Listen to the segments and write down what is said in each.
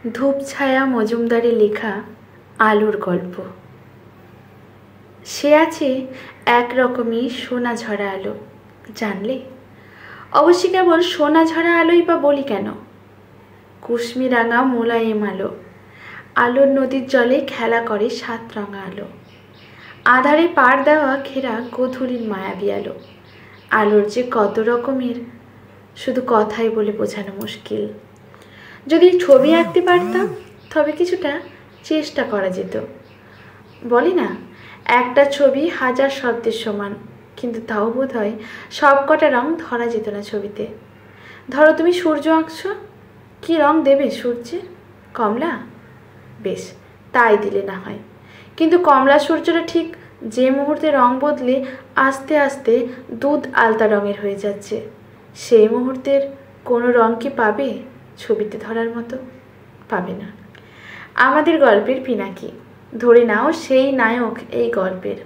ধূপছায়া মজুমদারের লেখা আলোর গল্প। সে আছে এক রকমই সোনা ঝরা আলো, জানলে? অবশ্যই কেবল সোনা ঝরা আলোই বা বলি কেন, কুশমি রাঙা মোলায়েম আলো। আলোর নদীর জলে খেলা করে সাত রঙা আলো, আধারে পার দেওয়া ঘেরা গোধূলির মায়াবী আলো। আলোর যে কত রকমের, শুধু কথাই বলে বোঝানো মুশকিল। যদি ছবি আঁকতে পারতাম তবে কিছুটা চেষ্টা করা যেত। বলি না, একটা ছবি হাজার শব্দের সমান, কিন্তু তাও বোধ হয় সব কটা রং ধরা যেত না ছবিতে। ধরো তুমি সূর্য আঁকছো, কী রং দেবে সূর্যে? কমলা? বেশ, তাই দিলে না হয়। কিন্তু কমলা সূর্যটা ঠিক যে মুহূর্তে রং বদলে আস্তে আস্তে দুধ আলতা রঙের হয়ে যাচ্ছে, সেই মুহূর্তের কোনো রং কি পাবে ছবিতে ধরার মতো? পাবে না। আমাদের গল্পের পিনাকি, ধরে নাও সেই নায়ক এই গল্পের।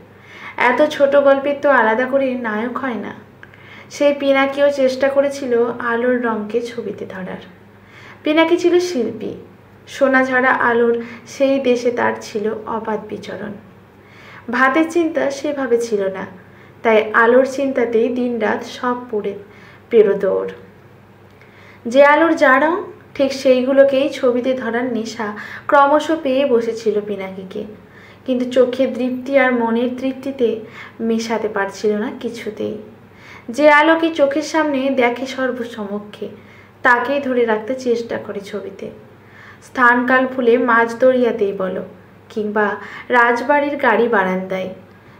এত ছোট গল্পের তো আলাদা করে নায়ক হয় না। সেই পিনাকিও চেষ্টা করেছিল আলোর রঙকে ছবিতে ধরার। পিনাকি ছিল শিল্পী, সোনা ঝরা আলোর সেই দেশে তার ছিল অবাধ বিচরণ। ভাতের চিন্তা সেভাবে ছিল না, তাই আলোর চিন্তাতেই দিনরাত সব পড়ে পেরোত ওর। যে আলোর যা রং, ঠিক সেইগুলোকেই ছবিতে ধরার নেশা ক্রমশ পেয়ে বসেছিল পিনাকিকে। কিন্তু চোখের তৃপ্তি আর মনের তৃপ্তিতে মেশাতে পারছিল না কিছুতেই। যে আলোকে চোখের সামনে দেখে সর্বসমক্ষে, তাকেই ধরে রাখতে চেষ্টা করে ছবিতে। স্থানকাল ভুলে মাঝ দরিয়াতেই বলো, কিংবা রাজবাড়ির গাড়ি বারান্দায়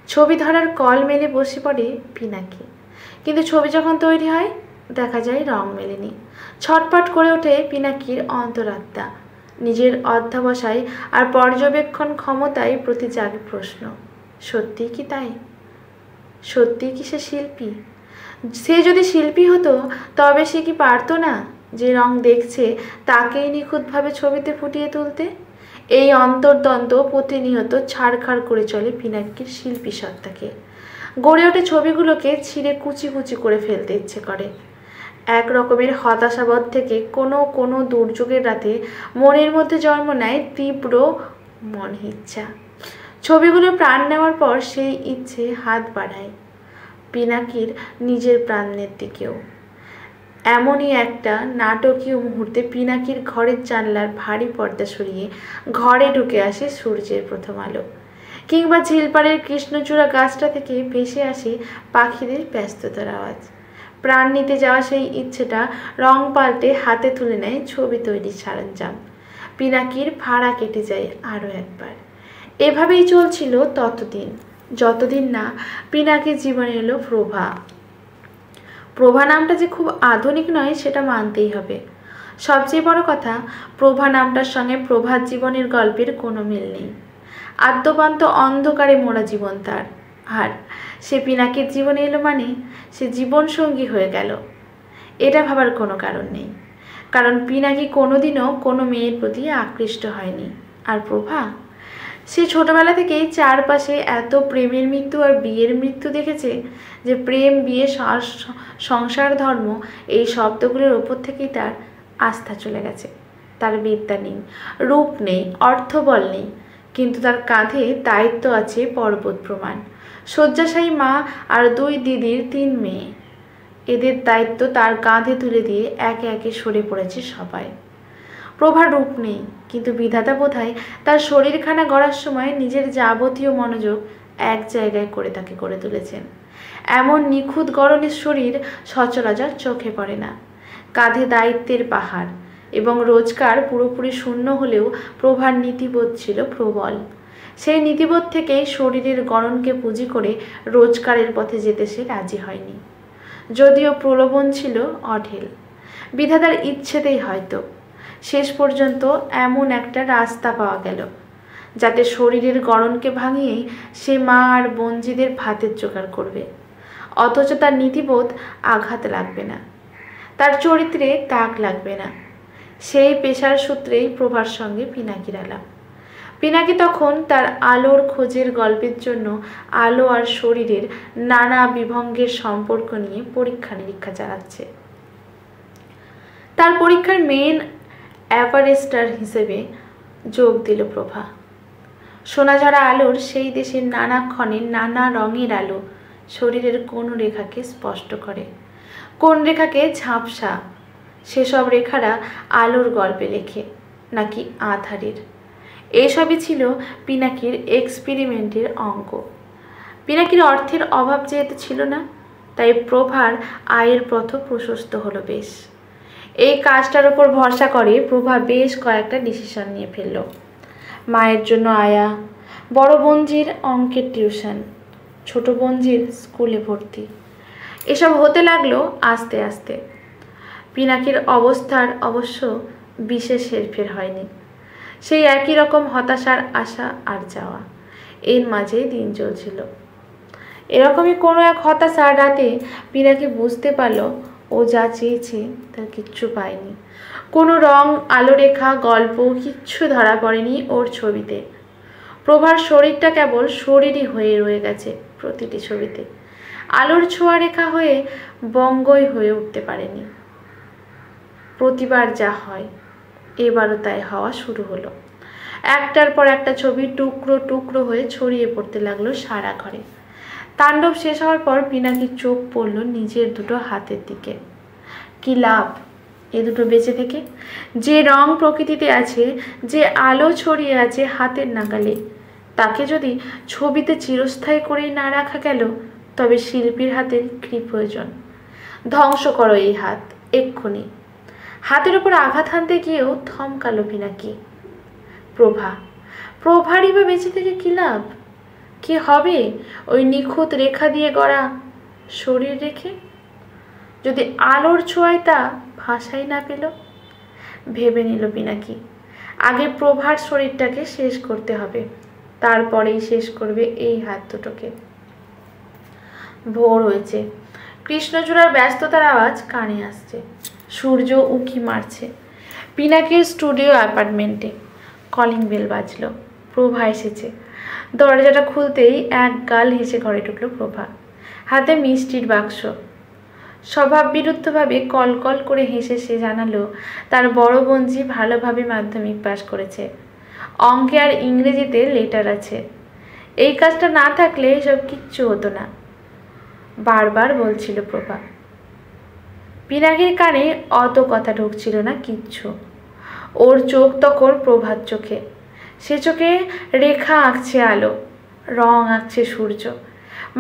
ছবি ধরার কল মেলে বসে পড়ে পিনাকি। কিন্তু ছবি যখন তৈরি হয়, দেখা যায় রং মেলেনি। ছটপট করে ওঠে পিনাকির অন্তরাত্মা। নিজের অধ্যাবসায় আর পর্যবেক্ষণ ক্ষমতায় প্রতি জাগে প্রশ্ন, সত্যিই কি তাই? সত্যিই কি সে শিল্পী? সে যদি শিল্পী হতো, তবে সে কি পারতো না যে রং দেখছে তাকেই নিখুঁতভাবে ছবিতে ফুটিয়ে তুলতে? এই অন্তর্দ্বন্দ্ব প্রতিনিয়ত ছাড়খাড় করে চলে পিনাকির শিল্পী সত্তাকে। গড়ে ওঠে ছবিগুলোকে ছিঁড়ে কুচি কুচি করে ফেলতে ইচ্ছে করে। এক রকমের হতাশাবোধ থেকে কোনো কোনো দুর্যোগের রাতে মনের মধ্যে জন্ম নেয় তীব্র মনে ইচ্ছা। ছবিগুলো প্রাণ নেওয়ার পর সেই ইচ্ছে হাত বাড়ায় পিনাকির নিজের প্রাণের দিকেও। এমনই একটা নাটকীয় মুহূর্তে পিনাকির ঘরের জানলার ভারী পর্দা সরিয়ে ঘরে ঢুকে আসে সূর্যের প্রথম আলো, কিংবা ঝিলপাড়ের কৃষ্ণচূড়া গাছটা থেকে ভেসে আসে পাখিদের ব্যস্ততার আওয়াজ। প্রাণ নিতে যাওয়া সেই ইচ্ছেটা রং পাল্টে হাতে তুলে নেয় ছবি তৈরির সরঞ্জাম। পিনাকির ভাড়া কেটে যায় আরও একবার। এভাবেই চলছিল ততদিন, যতদিন না পিনাকির জীবনে এলো প্রভা। প্রভা নামটা যে খুব আধুনিক নয় সেটা মানতেই হবে। সবচেয়ে বড় কথা, প্রভা নামটার সঙ্গে প্রভাত জীবনের গল্পের কোনো মিল নেই। আদ্যপান্ত অন্ধকারে মোড়া জীবন তার। আর সে পিনাকির জীবনে এলো মানে সে জীবনসঙ্গী হয়ে গেল, এটা ভাবার কোনো কারণ নেই। কারণ পিনাকি কোনোদিনও কোনো মেয়ের প্রতি আকৃষ্ট হয়নি। আর প্রভা, সে ছোটবেলা থেকেই চারপাশে এত প্রেমের মৃত্যু আর বিয়ের মৃত্যু দেখেছে যে প্রেম, বিয়ে, সংসার, ধর্ম এই শব্দগুলোর ওপর থেকেই তার আস্থা চলে গেছে। তার বিদ্যা নেই, রূপ নেই, অর্থবল নেই, কিন্তু তার কাঁধে দায়িত্ব আছে পর্বত প্রমাণ। শয্যাশায়ী মা আর দুই দিদির 3 মেয়ে, এদের দায়িত্ব তার কাঁধে তুলে দিয়ে একে একে সরে পড়েছে সবাই। প্রভার রূপ নেই, কিন্তু বিধাতা বোধহয় তার শরীরখানা গড়ার সময় নিজের যাবতীয় মনোযোগ এক জায়গায় করে তাকে করে তুলেছেন। এমন নিখুঁত গড়নের শরীর সচরাচর চোখে পড়ে না। কাঁধে দায়িত্বের পাহাড়, এবং রোজগার পুরোপুরি শূন্য হলেও প্রভার নীতিবোধ ছিল প্রবল। সেই নীতিবোধ থেকেই শরীরের গড়নকে পুঁজি করে রোজগারের পথে যেতে সে রাজি হয়নি। যদিও প্রলোভন ছিল অঢেল, বিধাতার ইচ্ছেতেই হয়তো শেষ পর্যন্ত এমন একটা রাস্তা পাওয়া গেল যাতে শরীরের গড়নকে ভাঙিয়েই সে মা আর বঞ্জিদের ভাতের জোগাড় করবে। অথচ তার নীতিবোধ আঘাত লাগবে না, তার চরিত্রে দাগ লাগবে না। সেই পেশার সূত্রেই প্রভার সঙ্গে পিনাকির আলাপ। পিনাকি তখন তার আলোর খোঁজের গল্পের জন্য আলো আর শরীরের নানা বিভঙ্গের সম্পর্ক নিয়ে পরীক্ষা নিরীক্ষা চালাচ্ছে। তার পরীক্ষার মেন অ্যাপারেস্টার হিসেবে যোগ দিল প্রভা। সোনাঝরা আলোর সেই দেশের নানা ক্ষণে নানা রঙের আলো শরীরের কোন রেখাকে স্পষ্ট করে, কোন রেখাকে ঝাপসা, সেসব রেখারা আলোর গল্পে লেখে নাকি আধারের। এসবই ছিল পিনাকির এক্সপেরিমেন্টের অঙ্ক। পিনাকির অর্থের অভাব যেহেতু ছিল না, তাই প্রভার আয়ের পথ প্রশস্ত হলো বেশ। এই কাজটার ওপর ভরসা করে প্রভা বেশ কয়েকটা ডিসিশন নিয়ে ফেলল। মায়ের জন্য আয়া, বড় বোনজির অঙ্কের টিউশন, ছোট বোনজির স্কুলে ভর্তি, এসব হতে লাগলো আস্তে আস্তে। পিনাকির অবস্থার অবশ্য বিশেষ হেরফের হয়নি, সেই একই রকম হতাশার আশা আর যাওয়া, এর মাঝেই দিন চলছিল। এরকমই কোনো এক হতাশার রাতে পিনাকি বুঝতে পারল ও যা চেয়েছে তার কিচ্ছু পায়নি। কোনো রং, আলোরেখা, গল্প কিচ্ছু ধরা পড়েনি ওর ছবিতে। প্রভার শরীরটা কেবল শরীরই হয়ে রয়ে গেছে প্রতিটি ছবিতে, আলোর ছোঁয়া রেখা হয়ে বঙ্গই হয়ে উঠতে পারেনি। প্রতিবার যা হয় এবারও তাই হওয়া শুরু হলো। একটার পর একটা ছবি টুকরো টুকরো হয়ে ছড়িয়ে পড়তে লাগলো সারা ঘরে। তাণ্ডব শেষ হওয়ার পর পিনাকির চোখ পড়ল নিজের দুটো হাতের দিকে। কি লাভ এ দুটো বেঁচে থেকে? যে রং প্রকৃতিতে আছে, যে আলো ছড়িয়ে আছে হাতের নাগালে, তাকে যদি ছবিতে চিরস্থায়ী করেই না রাখা গেল, তবে শিল্পীর হাতের কী প্রয়োজন? ধ্বংস করো এই হাত এক্ষুনি। হাতের ওপর আঘাত হানতে গিয়েও থমকালো পিনাকি। প্রভারই বা বেঁচে থেকে কী লাভ? কি হবে ওই নিখুঁত রেখা দিয়ে গড়া শরীর রেখে, যদি আলোর ছোঁয়ায় তা ভাষাই না পেল? ভেবে নিল পিনাকি, আগে প্রভার শরীরটাকে শেষ করতে হবে, তারপরেই শেষ করবে এই হাত দুটোকে। ভোর হয়েছে, কৃষ্ণচূড়ার ব্যস্ততার আওয়াজ কানে আসছে। সূর্য উঁকি মারছে। পিনাকির স্টুডিও অ্যাপার্টমেন্টে কলিং বেল বাজল। প্রভা এসেছে। দরজাটা খুলতেই এক গাল হেসে ঘরে ঢুকলো প্রভা, হাতে মিষ্টির বাক্স। স্বভাব বিরুদ্ধভাবে কলকল করে হেসে সে জানালো তার বড় বোনজি ভালোভাবে মাধ্যমিক পাশ করেছে, অঙ্কে আর ইংরেজিতে লেটার আছে। এই কাজটা না থাকলে এসব কিচ্ছু হতো না, বারবার বলছিল প্রভা। পিনাকির কানে অত কথা ঢুকছিল না কিচ্ছু। ওর চোখ তখন প্রভাত চোখে। সে চোখে রেখা আঁকছে আলো, রং আঁকছে সূর্য।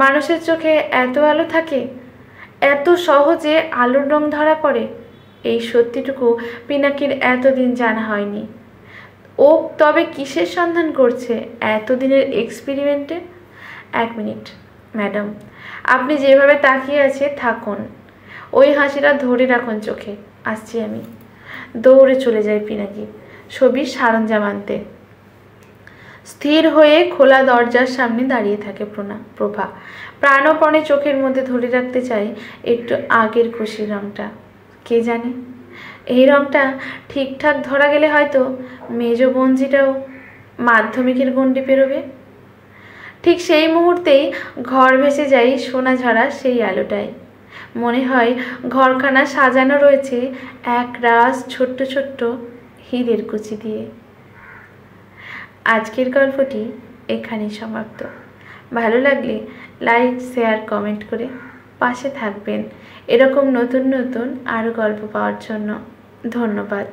মানুষের চোখে এত আলো থাকে, এত সহজে আলোর রং ধরা পড়ে, এই সত্যিটুকু পিনাকির এতদিন জানা হয়নি। ও তবে কিসের সন্ধান করছে এতদিনের এক্সপেরিমেন্টে? 1 মিনিট ম্যাডাম, আপনি যেভাবে তাকিয়ে আছে থাকুন, ওই হাসিটা ধরে রাখুন চোখে, আসছি আমি। দৌড়ে চলে যায় পিনাকি ছবির সরঞ্জাম আনতে। স্থির হয়ে খোলা দরজার সামনে দাঁড়িয়ে থাকে প্রভা। প্রাণপণে চোখের মধ্যে ধরে রাখতে চায় একটু আগের খুশির রংটা। কে জানে, এই রংটা ঠিকঠাক ধরা গেলে হয়তো মেজ বোনজিটাও মাধ্যমিকের গণ্ডি পেরোবে। ঠিক সেই মুহূর্তেই ঘর ভেসে যায় সোনাঝরা সেই আলোটায়। মনে হয় ঘরখানা সাজানো রয়েছে এক রাস ছোট্ট ছোট্ট হীরের কুচি দিয়ে। আজকের গল্পটি এখানেই সমাপ্ত। ভালো লাগলে লাইক, শেয়ার, কমেন্ট করে পাশে থাকবেন এরকম নতুন নতুন আরও গল্প পাওয়ার জন্য। ধন্যবাদ।